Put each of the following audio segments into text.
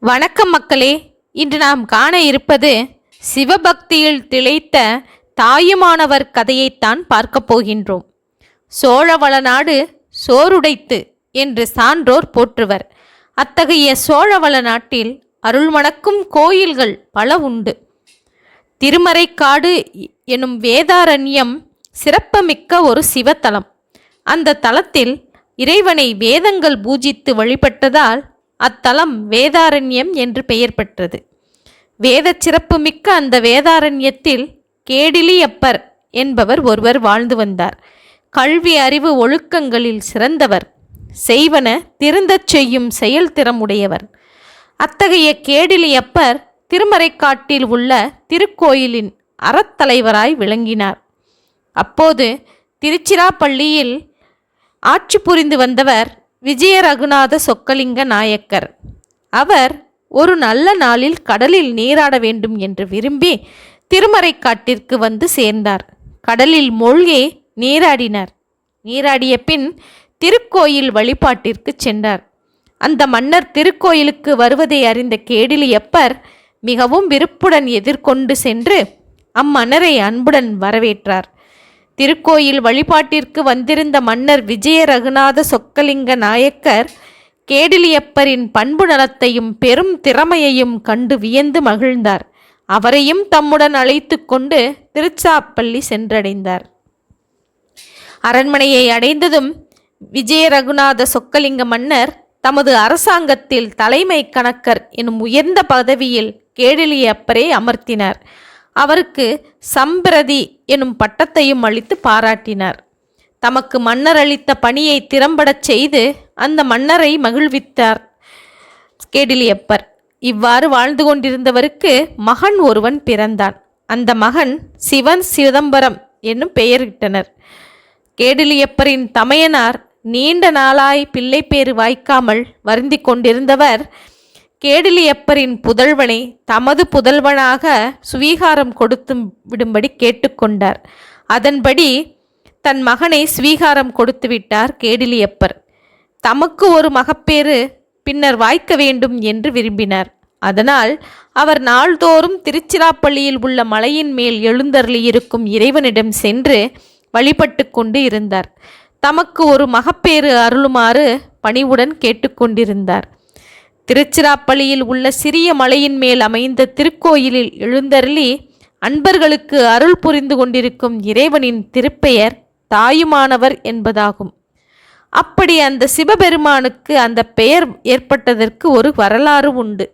வணக்கம் மக்களே. இன்று நாம் காண இருப்பது சிவபக்தியில் திளைத்த தாயுமானவர் கதையைத்தான் பார்க்கப் போகின்றோம். சோழவள நாடு சோறுடைத்து என்று சான்றோர் போற்றுவர். அத்தகைய சோழவள நாட்டில் அருள்மணக்கும் கோயில்கள் பல உண்டு. திருமறைக்காடு எனும் வேதாரண்யம் சிறப்புமிக்க ஒரு சிவத்தலம். அந்த தலத்தில் இறைவனை வேதங்கள் பூஜித்து வழிபட்டதால் அத்தலம் வேதாரண்யம் என்று பெயர் பெற்றது. வேத சிறப்பு மிக்க அந்த வேதாரண்யத்தில் கேடிலியப்பர் என்பவர் ஒருவர் வாழ்ந்து வந்தார். கல்வி அறிவு ஒழுக்கங்களில் சிறந்தவர், செய்வன திருந்தச் செய்யும் செயல்திறமுடையவர். அத்தகைய கேடிலியப்பர் திருமறைக்காட்டில் உள்ள திருக்கோயிலின் அறத்தலைவராய் விளங்கினார். அப்போது திருச்சிராப்பள்ளியில் ஆட்சி புரிந்து வந்தவர் விஜய ரகுநாத சொக்கலிங்க நாயக்கர். அவர் ஒரு நல்ல நாளில் கடலில் நீராட வேண்டும் என்று விரும்பி திருமறைக்காட்டிற்கு வந்து சேர்ந்தார். கடலில் மூழ்கி நீராடினார். நீராடிய பின் திருக்கோயில் வழிபாட்டிற்கு சென்றார். அந்த மன்னர் திருக்கோயிலுக்கு வருவதை அறிந்த கேடிலியப்பர் மிகவும் விருப்புடன் எதிர்கொண்டு சென்று அம்மன்னரை அன்புடன் வரவேற்றார். திருக்கோயில் வழிபாட்டிற்கு வந்திருந்த மன்னர் விஜய ரகுநாத சொக்கலிங்க நாயக்கர் கேடிலியப்பரின் பண்பு நலத்தையும் பெரும் திறமையையும் கண்டு வியந்து மகிழ்ந்தார். அவரையும் தம்முடன் அழைத்து கொண்டு திருச்சிராப்பள்ளி சென்றடைந்தார். அரண்மனையை அடைந்ததும் விஜய ரகுநாத சொக்கலிங்க மன்னர் தமது அரசாங்கத்தில் தலைமை கணக்கர் எனும் உயர்ந்த பதவியில் கேடிலியப்பரை அமர்த்தினார். அவருக்கு சம்பிரதி எனும் பட்டத்தையும் அளித்து பாராட்டினார். தமக்கு மன்னர் அளித்த பணியை திறம்படச் செய்து அந்த மன்னரை மகிழ்வித்தார் கேடிலியப்பர். இவ்வாறு வாழ்ந்து கொண்டிருந்தவருக்கு மகன் ஒருவன் பிறந்தான். அந்த மகன் சிவன் சிதம்பரம் என்னும் பெயரிட்டனர். கேடிலியப்பரின் தமையனார் நீண்ட நாளாய் பிள்ளை பேறு வாய்க்காமல் வருந்தி கொண்டிருந்தவர் கேடிலியப்பரின் புதல்வனை தமது புதல்வனாக சுவீகாரம் கொடுத்து விடும்படி கேட்டுக்கொண்டார். அதன்படி தன் மகனை ஸ்வீகாரம் கொடுத்து விட்டார் கேடிலியப்பர். தமக்கு ஒரு மகப்பேறு பின்னர் வாய்க்க வேண்டும் என்று விரும்பினார். அதனால் அவர் நாள்தோறும் திருச்சிராப்பள்ளியில் உள்ள மலையின் மேல் எழுந்தருளியிருக்கும் இறைவனிடம் சென்று வழிபட்டு கொண்டு இருந்தார். தமக்கு ஒரு மகப்பேறு அருளுமாறு பணிவுடன் கேட்டுக்கொண்டிருந்தார். திருச்சிராப்பள்ளியில் உள்ள சிறிய மலையின் மேல் அமைந்த திருக்கோயிலில் எழுந்தருளி அன்பர்களுக்கு அருள் புரிந்து கொண்டிருக்கும் இறைவனின் திருப்பெயர் தாயுமானவர் என்பதாகும். அப்படி அந்த சிவபெருமானுக்கு அந்த பெயர் ஏற்பட்டதற்கு ஒரு வரலாறு உண்டு.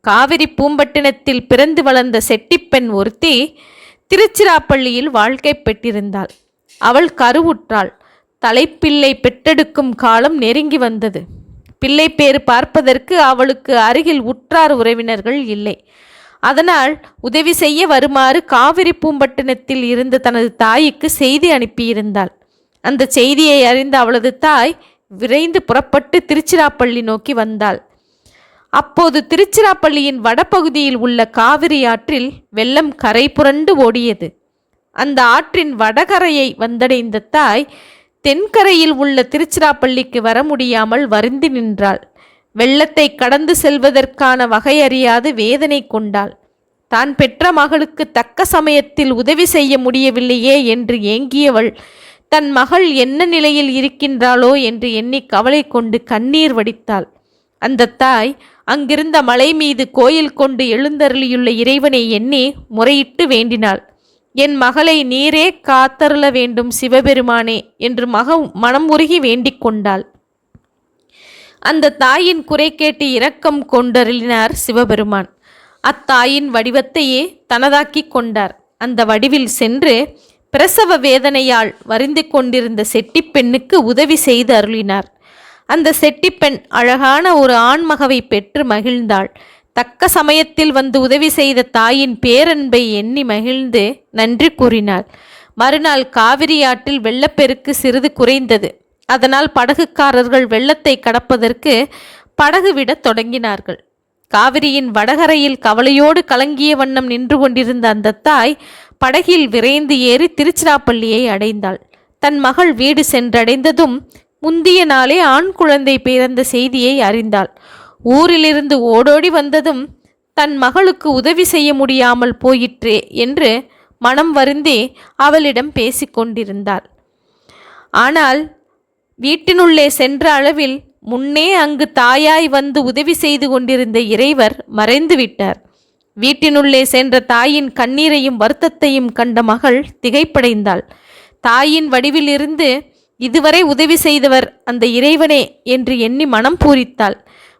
காவிரி பூம்பட்டினத்தில் பிறந்து வளர்ந்த செட்டிப்பெண் ஒருத்தி திருச்சிராப்பள்ளியில் வாழ்க்கை பெற்றிருந்தாள். அவள் கருவுற்றாள். தலைப்பிள்ளை பெற்றெடுக்கும் காலம் நெருங்கி வந்தது. பிள்ளை பேறு பார்ப்பதற்கு அவளுக்கு அருகில் உற்றார் உறவினர்கள் இல்லை. அதனால் உதவி செய்ய வருமாறு காவிரி பூம்பட்டினத்தில் இருந்த தனது தாய்க்கு செய்தி அனுப்பியிருந்தாள். அந்த செய்தியை அறிந்த அவளது தாய் விரைந்து புறப்பட்டு திருச்சிராப்பள்ளி நோக்கி வந்தாள். அப்போது திருச்சிராப்பள்ளியின் வடபகுதியில் உள்ள காவிரி ஆற்றில் வெள்ளம் கரை புரண்டு ஓடியது. அந்த ஆற்றின் வடகரையை வந்தடைந்த தாய் தென்கரையில் உள்ள திருச்சிராப்பள்ளிக்கு வர முடியாமல் வருந்தி நின்றாள். வெள்ளத்தை கடந்து செல்வதற்கான வகையறியாது வேதனை கொண்டாள். தான் பெற்ற மகளுக்கு தக்க சமயத்தில் உதவி செய்ய முடியவில்லையே என்று ஏங்கியவள் தன் மகள் என்ன நிலையில் இருக்கின்றாளோ என்று எண்ணி கவலை கொண்டு கண்ணீர் வடித்தாள். அந்த தாய் அங்கிருந்த மலை மீது கோயில் கொண்டு எழுந்தருளியுள்ள இறைவனை எண்ணி முறையிட்டு வேண்டினாள். என் மகளை நீரே காத்தருள வேண்டும் சிவபெருமானே என்று மனம் உருகி வேண்டிக் கொண்டாள். அந்த தாயின் குறை கேட்டு இரக்கம் கொண்டருளினார் சிவபெருமான். அத்தாயின் வடிவத்தையே தனதாக்கி கொண்டார். அந்த வடிவில் சென்று பிரசவ வேதனையால் வருந்தி கொண்டிருந்த செட்டிப்பெண்ணுக்கு உதவி செய்து அருளினார். அந்த செட்டிப்பெண் அழகான ஒரு ஆண்மகவை பெற்று மகிழ்ந்தாள். தக்க சமயத்தில் வந்து உதவி செய்த தாயின் பேரன்பை எண்ணி மகிழ்ந்து நன்றி கூறினாள். மறுநாள் காவிரி ஆற்றில் வெள்ளப்பெருக்கு சிறிது குறைந்தது. அதனால் படகுக்காரர்கள் வெள்ளத்தை கடப்பதற்கு படகு விட தொடங்கினார்கள். காவிரியின் வடகரையில் கவலையோடு கலங்கிய வண்ணம் நின்று கொண்டிருந்த அந்த தாய் படகில் விரைந்து ஏறி திருச்சிராப்பள்ளியை அடைந்தாள். தன் மகள் வீடு சென்றடைந்ததும் முந்திய நாளே ஆண் குழந்தை பிறந்த செய்தியை அறிந்தாள். ஊரிலிருந்து ஓடோடி வந்ததும் தன் மகளுக்கு உதவி செய்ய முடியாமல் போயிற்றே என்று மனம் வருந்தி அவளிடம் பேசிக்கொண்டிருந்தாள். ஆனால் வீட்டினுள்ளே சென்ற அளவில் முன்னே அங்கு தாயாய் வந்து உதவி செய்து கொண்டிருந்த இறைவர் மறைந்து விட்டார். வீட்டினுள்ளே சென்ற தாயின் கண்ணீரையும் வருத்தத்தையும் கண்ட மகள் திகைப்படைந்தாள். தாயின் வடிவிலிருந்து இதுவரை உதவி செய்தவர் அந்த இறைவனே என்று எண்ணி மனம் பூரித்தாள்.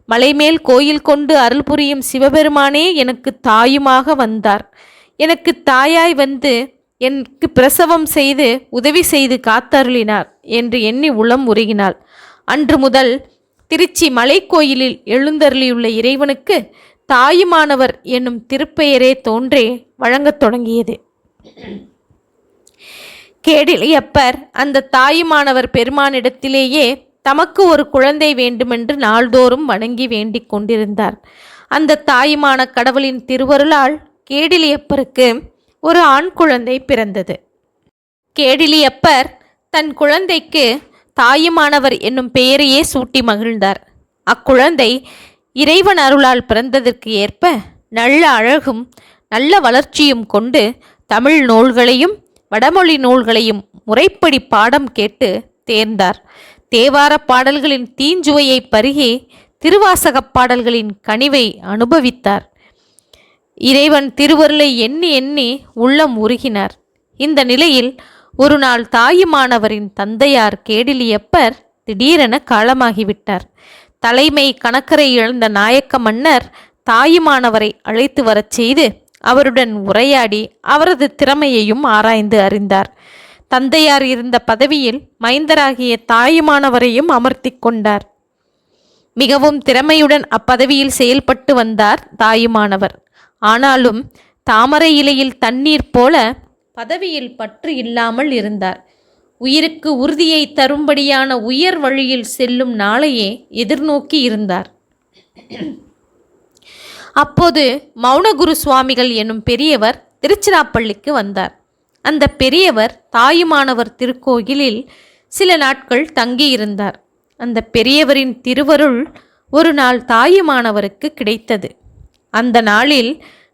மலைமேல் கோயில் கொண்டு அருள் புரியும் சிவபெருமானே எனக்கு தாயுமாக வந்தார். எனக்கு தாயாய் வந்து எனக்கு பிரசவம் செய்து உதவி செய்து காத்தருளினார் என்று எண்ணி உளம் உருகினாள். அன்று முதல் திருச்சி மலைக்கோயிலில் எழுந்தருளியுள்ள இறைவனுக்கு தாயுமானவர் என்னும் திருப்பெயரே தோன்றே வழங்கத் தொடங்கியது. கேடிலியப்பர் அந்த தாயுமானவர் பெருமானிடத்திலேயே தமக்கு ஒரு குழந்தை வேண்டுமென்று நாள்தோறும் வணங்கி வேண்டிக் கொண்டிருந்தார். அந்த தாயுமான கடவுளின் திருவருளால் கேடிலியப்பருக்கு ஒரு ஆண் குழந்தை பிறந்தது. கேடிலியப்பர் தன் குழந்தைக்கு தாயுமானவர் என்னும் பெயரையே சூட்டி மகிழ்ந்தார். அக்குழந்தை இறைவன் அருளால் பிறந்ததற்கு ஏற்ப நல்ல அழகும் நல்ல வளர்ச்சியும் கொண்டு தமிழ் நூல்களையும் வடமொழி நூல்களையும் முறைப்படி பாடம் கேட்டு தேர்ந்தார். தேவார பாடல்களின் தீஞ்சுவையை பருகி திருவாசகப் பாடல்களின் கனிவை அனுபவித்தார். இறைவன் திருவருளை எண்ணி எண்ணி உள்ளம் உருகினார். இந்த நிலையில் ஒரு நாள் தாயுமானவரின் தந்தையார் கேடிலியப்பர் திடீரென காலமாகிவிட்டார். தலைமை கணக்கரை இழந்த நாயக்க மன்னர் தாயுமானவரை அழைத்து வரச் செய்து அவருடன் உரையாடி அவரது திறமையையும் ஆராய்ந்து அறிந்தார். தந்தையார் இருந்த பதவியில் மைந்தராகிய தாயுமானவரையும் அமர்த்தி கொண்டார். மிகவும் திறமையுடன் அப்பதவியில் செயல்பட்டு வந்தார் தாயுமானவர். ஆனாலும் தாமரை இலையில் தண்ணீர் போல பதவியில் பற்று இல்லாமல் இருந்தார். உயிருக்கு உறுதியை தரும்படியான உயர் வழியில் செல்லும் நாளையே எதிர்நோக்கி இருந்தார். அப்போது மௌனகுரு சுவாமிகள் என்னும் பெரியவர் திருச்சிராப்பள்ளிக்கு வந்தார். அந்த பெரியவர் தாயுமானவர் திருக்கோயிலில் சில நாட்கள் தங்கியிருந்தார். அந்த பெரியவரின் திருவருள் ஒரு நாள் தாயுமானவருக்கு கிடைத்தது. அந்த நாளில்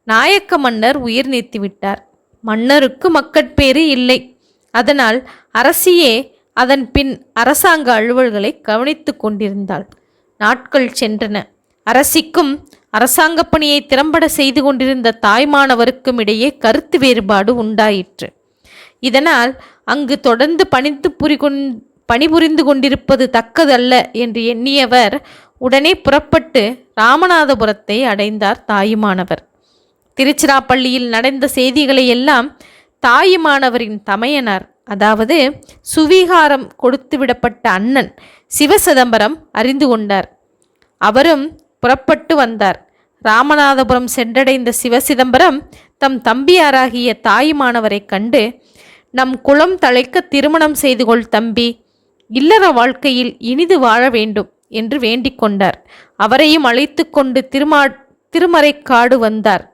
நாயக்க மன்னர் உயிர் நீத்துவிட்டார். மன்னருக்கு மக்கட்பேறு இல்லை. அதனால் அரசியே அதன் பின் அரசாங்க அலுவல்களை கவனித்து கொண்டிருந்தாள். நாட்கள் சென்றன. அரசிக்கும் அரசாங்க பணியை திறம்பட செய்து கொண்டிருந்த தாய்மானவருக்கும் இடையே கருத்து வேறுபாடு உண்டாயிற்று. இதனால் அங்கு தொடர்ந்து பணிபுரிந்து கொண்டிருப்பது தக்கதல்ல என்று எண்ணியவர் உடனே புறப்பட்டு ராமநாதபுரத்தை அடைந்தார் தாயுமானவர். திருச்சிராப்பள்ளியில் நடந்த செய்திகளை எல்லாம் தாயுமானவரின் தமையனார், அதாவது சுவீகாரம் கொடுத்துவிடப்பட்ட அண்ணன் சிவசிதம்பரம் அறிந்து கொண்டார். அவரும் புறப்பட்டு வந்தார். ராமநாதபுரம் சென்றடைந்த சிவசிதம்பரம் தம் தம்பியாராகிய தாயுமானவரை கண்டு, நம் குலம் தழைக்க திருமணம் செய்து கொள் தம்பி, இல்லற வாழ்க்கையில் இனிது வாழ வேண்டும் என்று வேண்டிக் கொண்டார். அவரையும் அழைத்து கொண்டு திருமறைக்காடு வந்தார்.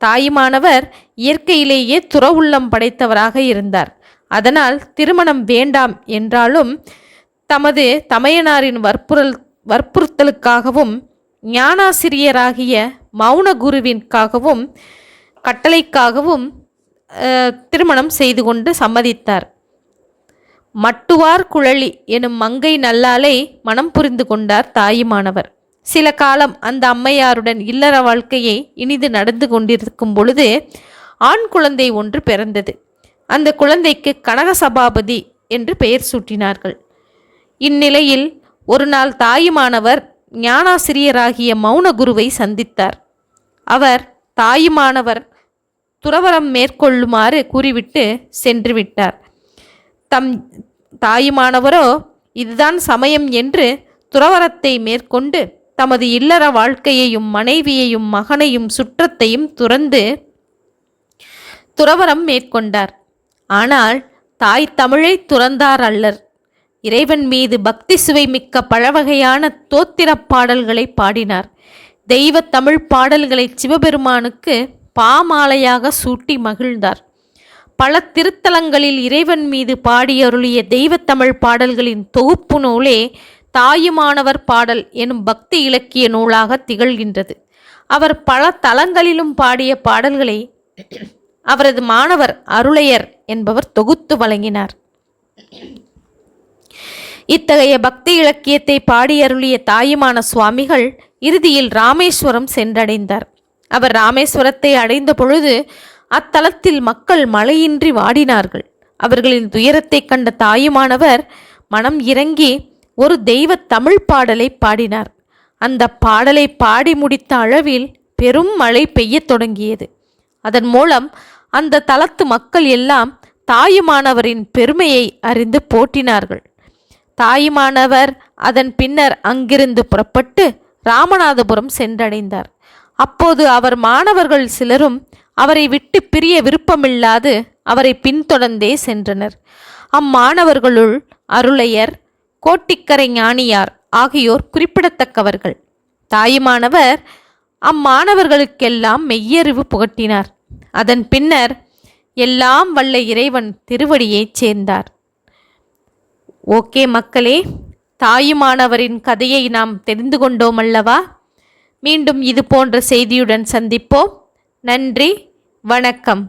தாயுமானவர் இயற்கையிலேயே துறவுள்ளம் படைத்தவராக இருந்தார். அதனால் திருமணம் வேண்டாம் என்றாலும் தமது தமையனாரின் வற்புறுத்தலுக்காகவும் ஞானாசிரியராகிய மௌன குருவிற்காகவும் கட்டளைக்காகவும் திருமணம் செய்து கொண்டு சம்மதித்தார். மட்டுவார் குழலி எனும் மங்கை நல்லாலை மனம் புரிந்து கொண்டார் தாயுமானவர். சில காலம் அந்த அம்மையாருடன் இல்லற வாழ்க்கையை இனிது நடந்து கொண்டிருக்கும் பொழுது ஆண் குழந்தை ஒன்று பிறந்தது. அந்த குழந்தைக்கு கனக சபாபதி என்று பெயர் சூட்டினார்கள். இந்நிலையில் ஒரு நாள் தாயுமானவர் ஞானாசிரியராகிய மௌன குருவை சந்தித்தார். அவர் தாயுமானவர் துறவரம் மேற்கொள்ளுமாறு கூறிவிட்டு சென்று விட்டார். தம் தாயுமானவரோ இதுதான் சமயம் என்று துறவரத்தை மேற்கொண்டு தமது இல்லற வாழ்க்கையையும் மனைவியையும் மகனையும் சுற்றத்தையும் துறந்து துறவரம் மேற்கொண்டார். ஆனால் தாய் தமிழை துறந்தார் அல்லர். இறைவன் மீது பக்தி சுவை மிக்க பலவகையான தோத்திரப் பாடல்களை பாடினார். தெய்வ தமிழ் பாடல்களை சிவபெருமானுக்கு பாமாலையாக சூட்டி மகிழ்ந்தார். பல திருத்தலங்களில் இறைவன் மீது பாடியருளிய தெய்வத்தமிழ் பாடல்களின் தொகுப்பு நூலே தாயுமானவர் பாடல் எனும் பக்தி இலக்கிய நூலாக திகழ்கின்றது. அவர் பல தலங்களிலும் பாடிய பாடல்களை அவரது மாணவர் அருளையர் என்பவர் தொகுத்து வழங்கினார். இத்தகைய பக்தி இலக்கியத்தை பாடியருளிய தாயுமான சுவாமிகள் இறுதியில் ராமேஸ்வரம் சென்றடைந்தார். அவர் ராமேஸ்வரத்தை அடைந்த பொழுது அத்தலத்தில் மக்கள் மழையின்றி வாடினார்கள். அவர்களின் துயரத்தை கண்ட தாயுமானவர் மனம் இறங்கி ஒரு தெய்வ தமிழ் பாடலை பாடினார். அந்த பாடலை பாடி முடித்த அளவில் பெரும் மழை பெய்யத் தொடங்கியது. அதன் மூலம் அந்த தலத்து மக்கள் எல்லாம் தாயுமானவரின் பெருமையை அறிந்து போற்றினார்கள். தாயுமானவர் அதன் பின்னர் அங்கிருந்து புறப்பட்டு ராமநாதபுரம் சென்றடைந்தார். அப்போது அவர் மாணவர்கள் சிலரும் அவரை விட்டு பிரிய விருப்பமில்லாது அவரை பின்தொடர்ந்தே சென்றனர். அம்மாணவர்களுள் அருளையர், கோட்டிக்கரை ஞானியார் ஆகியோர் குறிப்பிடத்தக்கவர்கள். தாயுமானவர் அம்மாணவர்களுக்கெல்லாம் மெய்யறிவு புகட்டினார். அதன் பின்னர் எல்லாம் வல்ல இறைவன் திருவடியைச் சேர்ந்தார். ஓகே மக்களே, தாயுமானவரின் கதையை நாம் தெரிந்து கொண்டோம் அல்லவா? மீண்டும் இது போன்ற செய்தியுடன் சந்திப்போம். நன்றி, வணக்கம்.